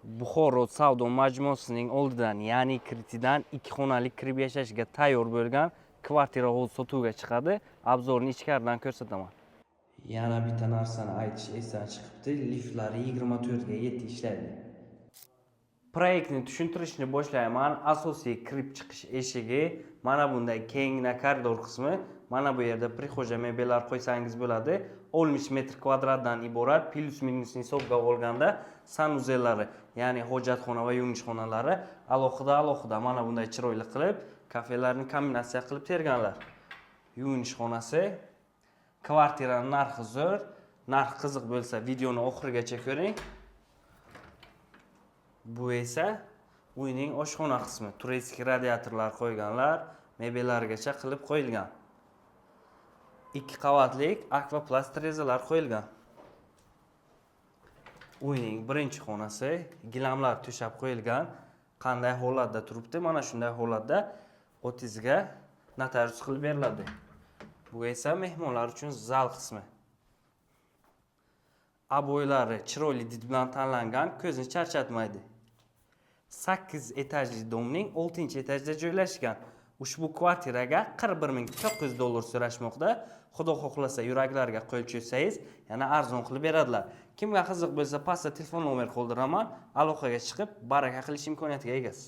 Buxoro savdo majmuasining oldidan, ya'ni kiritidan 2 xonali kirib yashashga tayyor bo'lgan kvartira hovuz sotuvga chiqadi. Obzorni ichkaridan ko'rsataman. Yana bitta narsani aytish esdan chiqibdi. Liftlar 24 ga 7 ishlaydi. Proyektni tushuntirishni boshlayman. Asosiy kirib chiqish eshigi mana bunday kengina koridor qismi. Mana bu yerda prixoja mebellar qo'ysangiz bo'ladi. 10 metr kvadratdan iborat, plus minusni hisobga olganda sanuzellari, ya'ni hojatxona va yuvinish xonalari alohida mana bunday chiroyli qilib, kafelarni kombinatsiya qilib terganlar. Yuvinish xonasi, kvartiraning narxi zo'r. Narx qiziq bo'lsa, videoni oxirigacha ko'ring. Bu esa uyning oshxona qismi. Turetskiy radiatorlar qo'yganlar, mebellargacha qilib qo'yilgan. 2 qavatlik akvaplast rezalar qo'yilgan. Uyning birinchi xonasi, gilamlar to'shab qo'yilgan. Qanday holatda turibdi? Mana shunday holatda o'tizga notarius qilib beriladi. Bu esa mehmonlar uchun zal qismi. Aboylari chiroyli did bilan tanlangan, ko'zni charchatmaydi. 8 etajli domning 6-etajda joylashgan. Ushbu kvartiraga $41,900 so'rashmoqda. Xudo xohlasa yuraklarga qo'l cho'ysangiz, yana arzon qilib beradilar. Kimga qiziq bo'lsa, pastda telefon nomer qoldiraman, aloqaga chiqib baraka qilish imkoniyatiga egasiz.